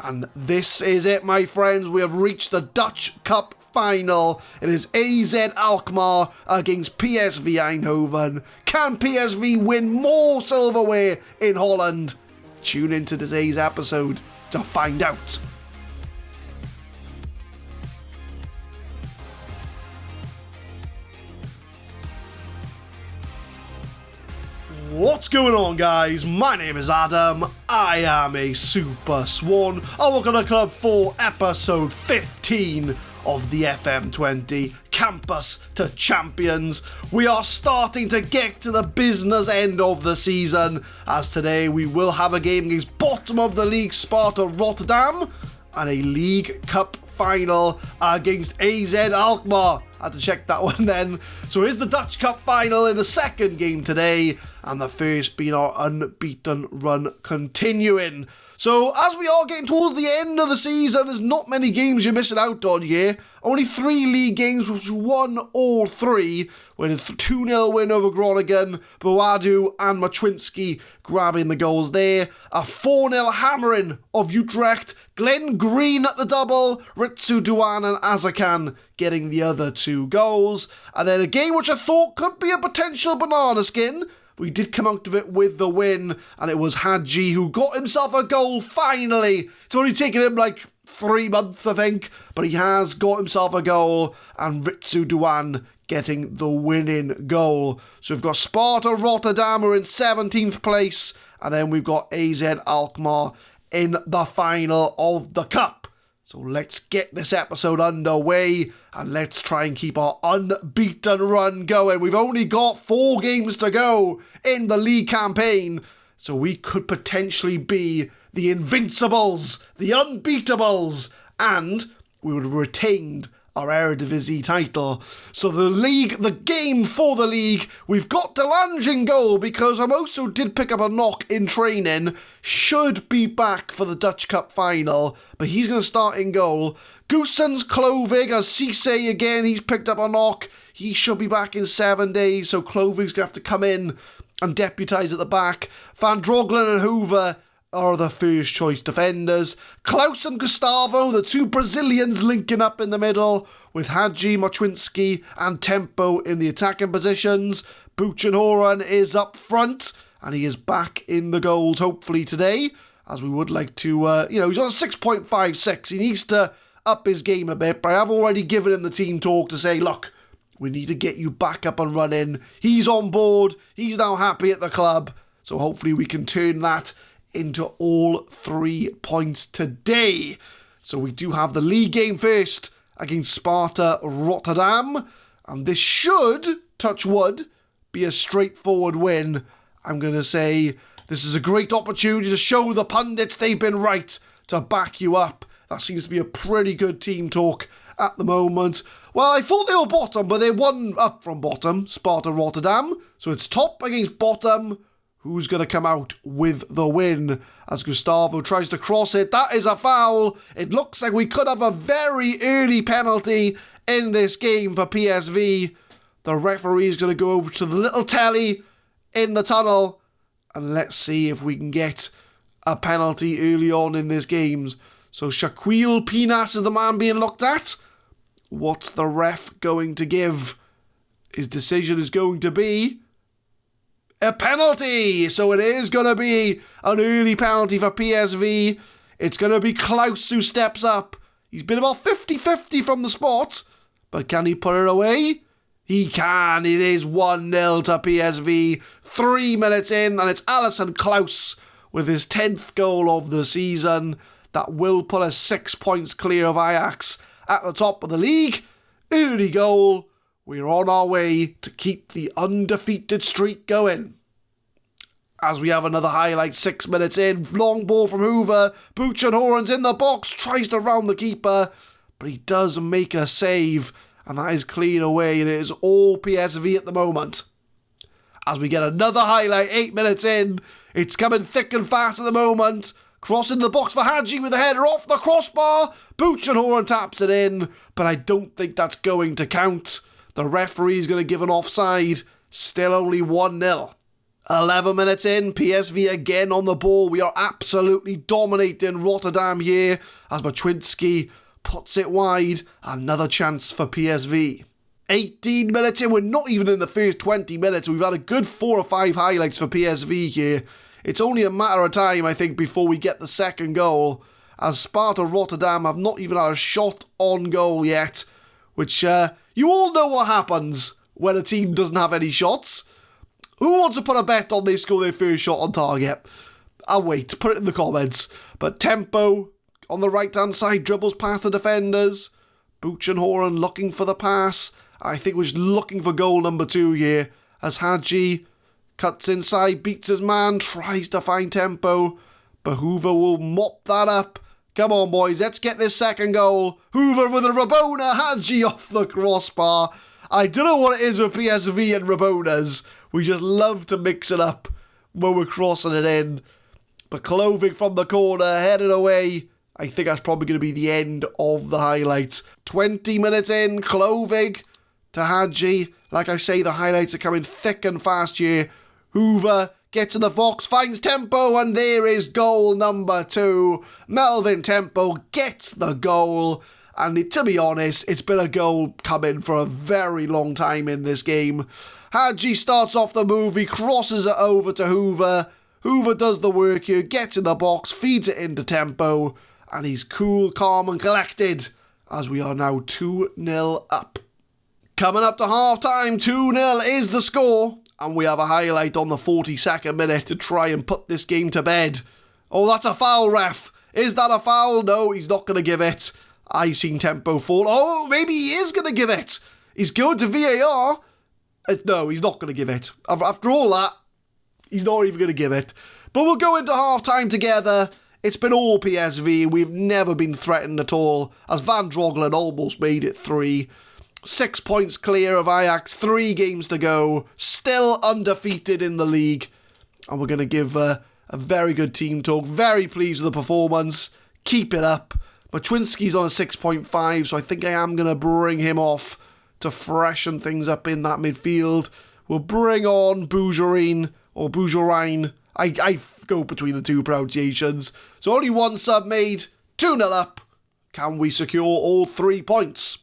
And this is it, my friends. We have reached the Dutch Cup Final. It is AZ Alkmaar against PSV Eindhoven. Can PSV win more silverware in Holland? Tune into today's episode to find out. What's going on, guys? My name is Adam. I am a Super Swan. I work on a club for episode 15 of the FM20 Campus to Champions. We are starting to get to the business end of the season, as today we will have a game against bottom of the league Sparta Rotterdam and a League Cup final against AZ Alkmaar. I had to check that one then. So here's the Dutch Cup final in the second game today, and the first being our unbeaten run continuing. So as we are getting towards the end of the season, there's not many games you're missing out on here. Only 3 league games, which won all 3, with a 2-0 win over Groningen, Boadu and Machwinski grabbing the goals there. A 4-0 hammering of Utrecht, Glenn Green at the double, Ritsu Duan and Azakan getting the other 2 goals. And then a game which I thought could be a potential banana skin. We did come out of it with the win, and it was Hadji who got himself a goal finally. It's only taken him like 3 months, I think, but he has got himself a goal, and Ritsu Duan getting the winning goal. So we've got Sparta Rotterdam are in 17th place, and then we've got AZ Alkmaar in the final of the Cup. So let's get this episode underway and let's try and keep our unbeaten run going. We've only got 4 games to go in the league campaign, so we could potentially be the Invincibles, the Unbeatables, and we would have retained our Eredivise title. So the game for the league, we've got Delange in goal because Hermoso did pick up a knock in training, should be back for the Dutch Cup final, but he's going to start in goal. Goossens, Klovig, as Cisse again, he's picked up a knock. He should be back in 7 days, so Klovig's going to have to come in and deputise at the back. Van Droglen and Hoover are the first choice defenders. Klaus and Gustavo, the 2 Brazilians linking up in the middle, with Hadji, Machwinski and Tempo in the attacking positions. Buchenhoren is up front, and he is back in the goals hopefully today, as we would like to, he's on a 6.56. He needs to up his game a bit, but I have already given him the team talk to say, look, we need to get you back up and running. He's on board. He's now happy at the club, so hopefully we can turn that into all 3 points today. So we do have the league game first against Sparta Rotterdam, and this should, touch wood, be a straightforward win. I'm going to say this is a great opportunity to show the pundits they've been right, to back you up. That seems to be a pretty good team talk at the moment. Well, I thought they were bottom, but they won up from bottom, Sparta Rotterdam. So it's top against bottom. Who's going to come out with the win as Gustavo tries to cross it? That is a foul. It looks like we could have a very early penalty in this game for PSV. The referee is going to go over to the little telly in the tunnel, and let's see if we can get a penalty early on in this game. So Shaquille Pinas is the man being looked at. What's the ref going to give? His decision is going to be a penalty. So it is going to be an early penalty for PSV. It's going to be Klaus who steps up. He's been about 50-50 from the spot, but can he put it away? He can. It is 1-0 to PSV. 3 minutes in, and it's Alison Klaus with his 10th goal of the season. That will put us 6 points clear of Ajax at the top of the league. Early goal. We're on our way to keep the undefeated streak going. As we have another highlight 6 minutes in, long ball from Hoover, Buchenhoren's in the box, tries to round the keeper, but he does make a save, and that is cleared away, and it is all PSV at the moment. As we get another highlight 8 minutes in, it's coming thick and fast at the moment, crossing the box for Hadji with the header off the crossbar, Buchenhoren taps it in, but I don't think that's going to count. The referee is going to give an offside. Still only 1-0. 11 minutes in, PSV again on the ball. We are absolutely dominating Rotterdam here as Matuszynski puts it wide. Another chance for PSV. 18 minutes in, we're not even in the first 20 minutes. We've had a good 4 or 5 highlights for PSV here. It's only a matter of time, I think, before we get the second goal, as Sparta Rotterdam have not even had a shot on goal yet, which you all know what happens when a team doesn't have any shots. Who wants to put a bet on they score their first shot on target? I'll wait, put it in the comments. But Tempo on the right-hand side dribbles past the defenders. Buchenhoren looking for the pass. I think we're just looking for goal number 2 here, as Hadji cuts inside, beats his man, tries to find Tempo, but Hoover will mop that up. Come on, boys, let's get this second goal. Hoover with a Rabona, Hadji off the crossbar. I don't know what it is with PSV and Rabonas. We just love to mix it up when we're crossing it in. But Klovik from the corner, headed away. I think that's probably going to be the end of the highlights. 20 minutes in, Klovik to Hadji. Like I say, the highlights are coming thick and fast here. Hoover gets in the box, finds Tempo, and there is goal number 2. Melvin Tempo gets the goal. And to be honest, it's been a goal coming for a very long time in this game. Hadji starts off the move, he crosses it over to Hoover. Hoover does the work here, gets in the box, feeds it into Tempo, and he's cool, calm and collected as we are now 2-0 up. Coming up to half-time, 2-0 is the score, and we have a highlight on the 42nd minute to try and put this game to bed. Oh, that's a foul, ref. Is that a foul? No, he's not going to give it. I seen Tempo fall. Oh, maybe he is going to give it. He's going to VAR. No, he's not going to give it. After all that, he's not even going to give it. But we'll go into half-time together. It's been all PSV. We've never been threatened at all, as Van Drogelen almost made it 3. 6 points clear of Ajax, 3 games to go. Still undefeated in the league. And we're going to give a very good team talk. Very pleased with the performance. Keep it up. Matuszynski's on a 6.5, so I think I am going to bring him off to freshen things up in that midfield. We'll bring on Bujarine, or Bujarine. I go between the two pronunciations. So only 1 sub made, 2-0 up. Can we secure all 3 points?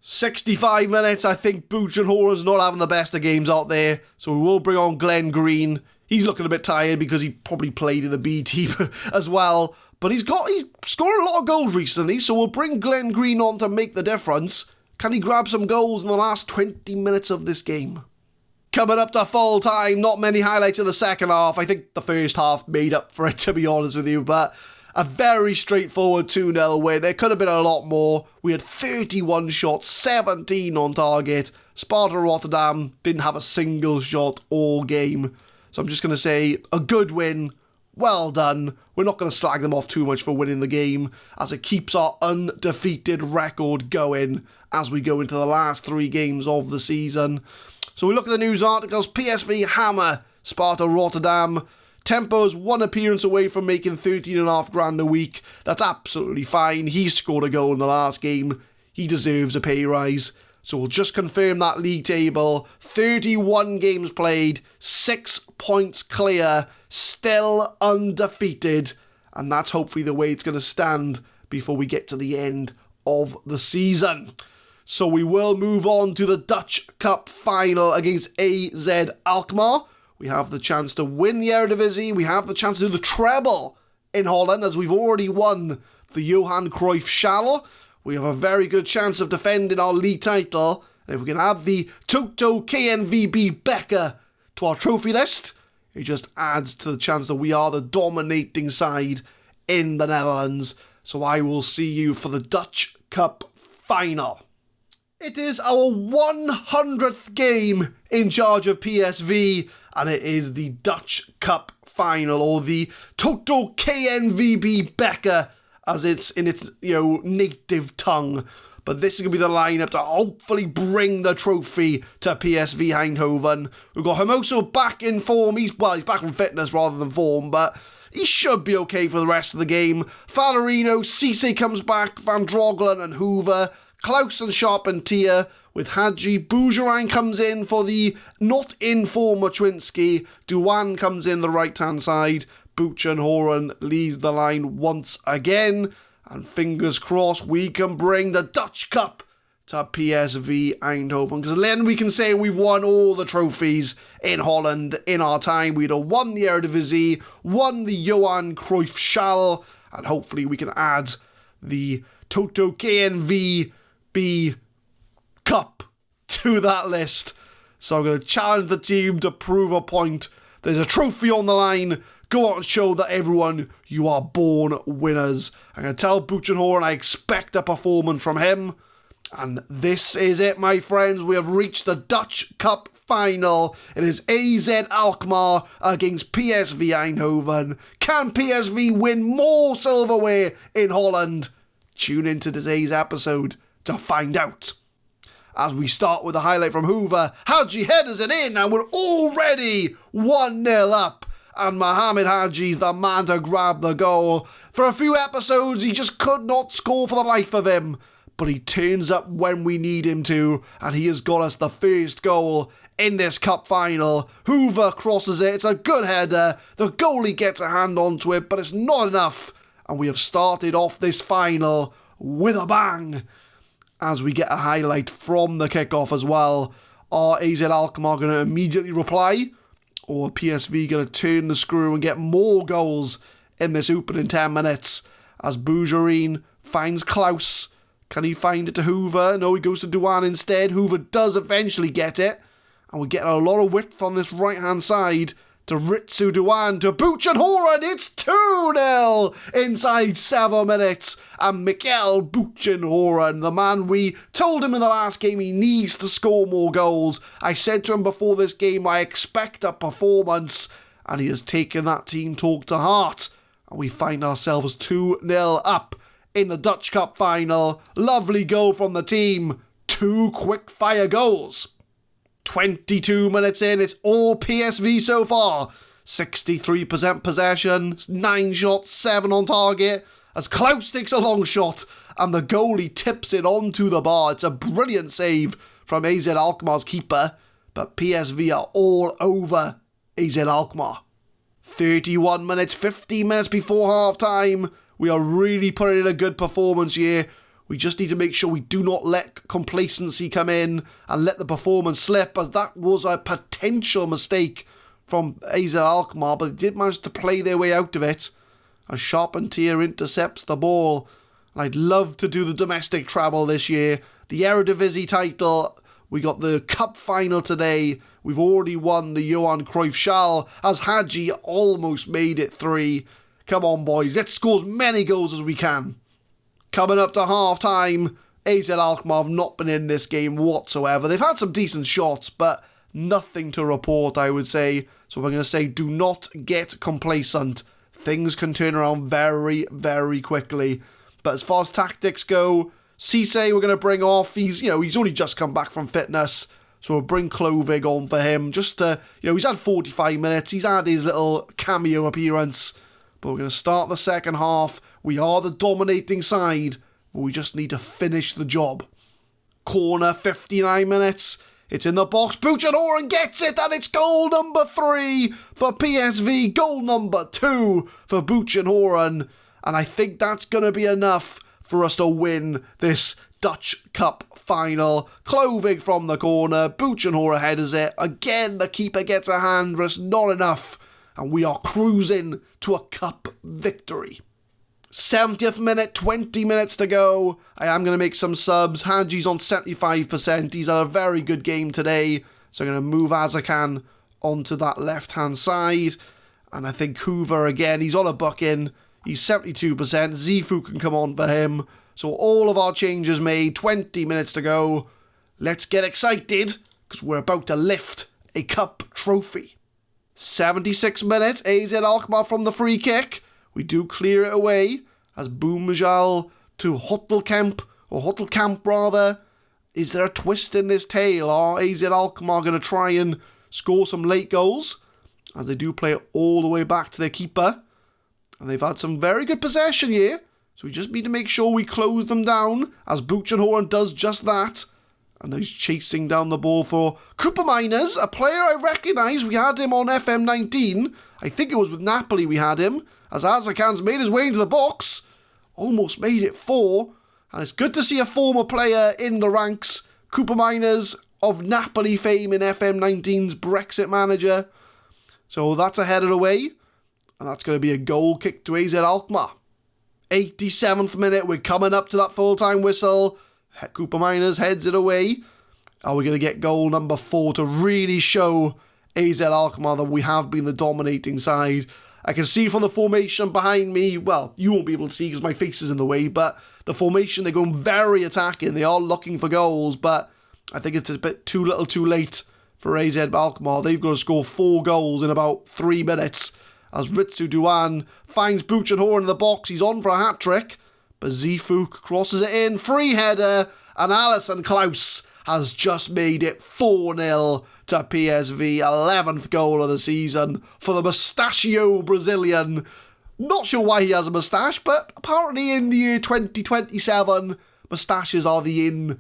65 minutes, I think Buchenhoren's not having the best of games out there. So we will bring on Glenn Green. He's looking a bit tired because he probably played in the B team as well. But he's scored a lot of goals recently, so we'll bring Glenn Green on to make the difference. Can he grab some goals in the last 20 minutes of this game? Coming up to full time, not many highlights in the second half. I think the first half made up for it, to be honest with you, but a very straightforward 2-0 win. It could have been a lot more. We had 31 shots, 17 on target. Sparta Rotterdam didn't have a single shot all game. So I'm just going to say, a good win. Well done. We're not going to slag them off too much for winning the game, as it keeps our undefeated record going as we go into the last 3 games of the season. So we look at the news articles. PSV hammer Sparta Rotterdam. Tempo's 1 appearance away from making $13,500 a week. That's absolutely fine. He scored a goal in the last game. He deserves a pay rise. So we'll just confirm that league table. 31 games played, 6 points clear, still undefeated. And that's hopefully the way it's going to stand before we get to the end of the season. So we will move on to the Dutch Cup Final against AZ Alkmaar. We have the chance to win the Eredivise. We have the chance to do the treble in Holland, as we've already won the Johan Cruyff Schal. We have a very good chance of defending our league title. And if we can add the Toto KNVB Becker to our trophy list, it just adds to the chance that we are the dominating side in the Netherlands. So I will see you for the Dutch Cup Final. It is our 100th game in charge of PSV, and it is the Dutch Cup Final, or the Toto KNVB Becker, as it's in its native tongue. But this is going to be the lineup to hopefully bring the trophy to PSV Eindhoven. We've got Hermoso back in form. He's back from fitness rather than form, but he should be okay for the rest of the game. Valerino, Cisse comes back, Van Drogelen and Hoover, Klaus and Charpentier. with Hadji. Bougerine comes in for the not in form Machwinski. Duan comes in the right-hand side. Buchenhoren leads the line once again. And fingers crossed we can bring the Dutch Cup to PSV Eindhoven. Because then we can say we've won all the trophies in Holland in our time. We'd have won the Eredivise, won the Johan Cruyff Schal, and hopefully we can add the Toto KNVB Cup to that list. So I'm going to challenge the team to prove a point. There's a trophy on the line. Go out and show that everyone, you are born winners. I'm going to tell Buchenhoren I expect a performance from him. And this is it, my friends. We have reached the Dutch Cup Final. It is AZ Alkmaar against PSV Eindhoven. Can PSV win more silverware in Holland? Tune into today's episode to find out. As we start with a highlight from Hoover, Hadji headers it in and we're already 1-0 up. And Mohamed Hadji's the man to grab the goal. For a few episodes, he just could not score for the life of him. But he turns up when we need him to, and he has got us the first goal in this cup final. Hoover crosses it, it's a good header, the goalie gets a hand onto it, but it's not enough, and we have started off this final with a bang. As we get a highlight from the kickoff as well, are AZ Alkmaar going to immediately reply, or are PSV going to turn the screw and get more goals in this opening 10 minutes, as Bougerine finds Klaus. Can he find it to Hoover? No, he goes to Duan instead. Hoover does eventually get it. And we're getting a lot of width on this right-hand side to Ritsu Duan to Buchenhoren. It's 2-0 inside 7 minutes. And Mikkel Buchenhoren, the man we told him in the last game he needs to score more goals. I said to him before this game, I expect a performance. And he has taken that team talk to heart. And we find ourselves 2-0 up in the Dutch Cup Final. Lovely goal from the team. 2 quick fire goals. 22 minutes in, it's all PSV so far. 63% possession, 9 shots, 7 on target. As Klaus takes a long shot and the goalie tips it onto the bar. It's a brilliant save from AZ Alkmaar's keeper. But PSV are all over AZ Alkmaar. 31 minutes, 15 minutes before half time. We are really putting in a good performance here. We just need to make sure we do not let complacency come in and let the performance slip, as that was a potential mistake from AZ Alkmaar, but they did manage to play their way out of it. As Charpentier intercepts the ball. And I'd love to do the domestic treble this year. The Eredivise title. We got the cup final today. We've already won the Johan Cruyff Schal, as Hadji almost made it 3. Come on, boys, let's score as many goals as we can. Coming up to half-time, AZ Alkmaar have not been in this game whatsoever. They've had some decent shots, but nothing to report, I would say. So I'm going to say, do not get complacent. Things can turn around very, very quickly. But as far as tactics go, Cisse we're going to bring off. He's only just come back from fitness. So we'll bring Klovig on for him. Just to, he's had 45 minutes. He's had his little cameo appearance. But we're going to start the second half. We are the dominating side, but we just need to finish the job. Corner, 59 minutes. It's in the box. Buchenhoren gets it, and it's goal number 3 for PSV. Goal number 2 for Buchenhoren. And I think that's going to be enough for us to win this Dutch Cup Final. Klovig from the corner. Buchenhoren headers it. Again, the keeper gets a hand, but it's not enough. And we are cruising to a cup victory. 70th minute, 20 minutes to go. I am going to make some subs. Hadji's on 75%. He's had a very good game today. So I'm going to move Azakan onto that left-hand side. And I think Hoover again, he's on a booking. He's 72%. Zifu can come on for him. So all of our changes made. 20 minutes to go. Let's get excited, because we're about to lift a cup trophy. 76 minutes, AZ Alkmaar from the free kick. We do clear it away as Boumajal to Hottelkamp rather. Is there a twist in this tale? Are AZ Alkmaar going to try and score some late goals? As they do play it all the way back to their keeper. And they've had some very good possession here. So we just need to make sure we close them down, as Buchenhoren does just that. And he's chasing down the ball for Cooper Miners, a player I recognise. We had him on FM19. I think it was with Napoli we had him. As Azakan's made his way into the box. Almost made it 4. And it's good to see a former player in the ranks. Cooper Miners of Napoli fame in FM19's Brexit manager. So that's a header away. And that's going to be a goal kick to AZ Alkmaar. 87th minute, we're coming up to that full-time whistle. Cooper Miners heads it away. Are we going to get goal number 4 to really show AZ Alkmaar that we have been the dominating side? I can see from the formation behind me, well, you won't be able to see because my face is in the way, but the formation, they're going very attacking. They are looking for goals, but I think it's a bit too little too late for AZ Alkmaar. They've got to score 4 goals in about 3 minutes as Ritsu Duan finds Buchenhorn in the box. He's on for a hat-trick, but Zifuk crosses it in. Free header, and Alison Klaus has just made it 4-0 to PSV. 11th goal of the season for the mustachio Brazilian. Not sure why he has a moustache, but apparently in the year 2027, moustaches are what's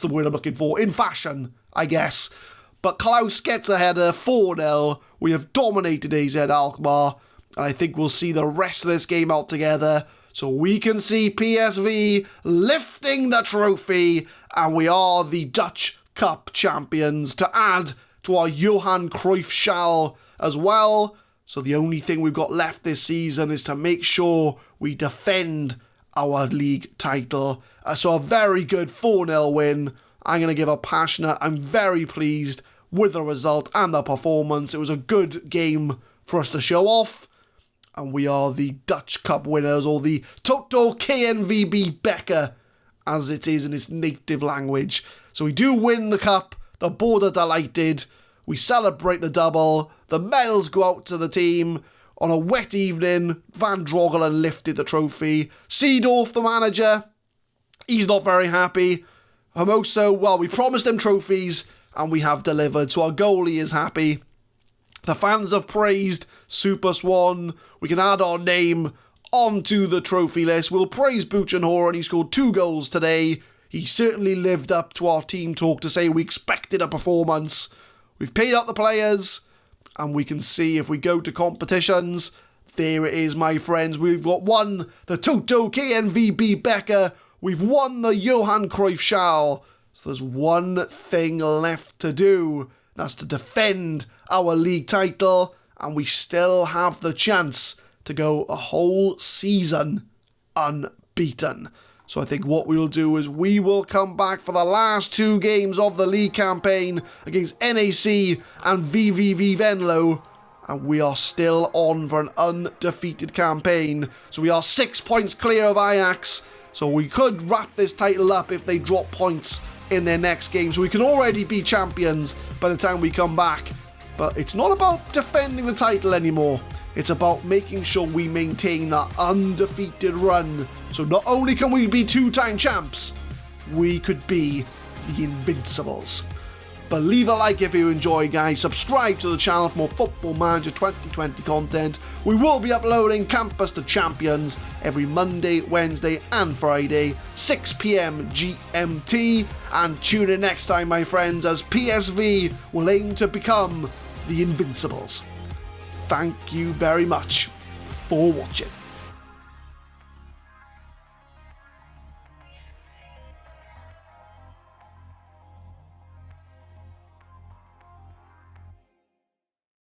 the word I'm looking for? In fashion, I guess. But Klaus gets a header, 4-0. We have dominated AZ Alkmaar, and I think we'll see the rest of this game out together. So we can see PSV lifting the trophy, and we are the Dutch Cup champions to add to our Johan Cruyff Schal as well. So the only thing we've got left this season is to make sure we defend our league title. So a very good 4-0 win. I'm going to give a passionate, I'm very pleased with the result and the performance. It was a good game for us to show off. And we are the Dutch Cup winners, or the Toto KNVB Becker, as it is in its native language. So we do win the cup. The board are delighted. We celebrate the double. The medals go out to the team. On a wet evening, Van Drogelen lifted the trophy. Seedorf, the manager, he's not very happy. Hermoso, well, we promised him trophies, and we have delivered. So our goalie is happy. The fans have praised Super Swan. We can add our name onto the trophy list. We'll praise Buchenhorn. He scored 2 goals today. He certainly lived up to our team talk to say we expected a performance. We've paid out the players, and we can see if we go to competitions. There it is, my friends. We've won the Toto KNVB Becker. We've won the Johan Cruyff Schal. So there's one thing left to do. That's to defend our league title. And we still have the chance to go a whole season unbeaten. So I think what we'll do is we will come back for the last 2 games of the league campaign against NAC and VVV Venlo. And we are still on for an undefeated campaign. So we are 6 points clear of Ajax. So we could wrap this title up if they drop points in their next game. So we can already be champions by the time we come back. But it's not about defending the title anymore. It's about making sure we maintain that undefeated run. So not only can we be 2-time champs, we could be the Invincibles. But leave a like if you enjoy, guys. Subscribe to the channel for more Football Manager 2020 content. We will be uploading Campus to Champions every Monday, Wednesday and Friday, 6 PM GMT. And tune in next time, my friends, as PSV will aim to become the Invincibles. Thank you very much for watching.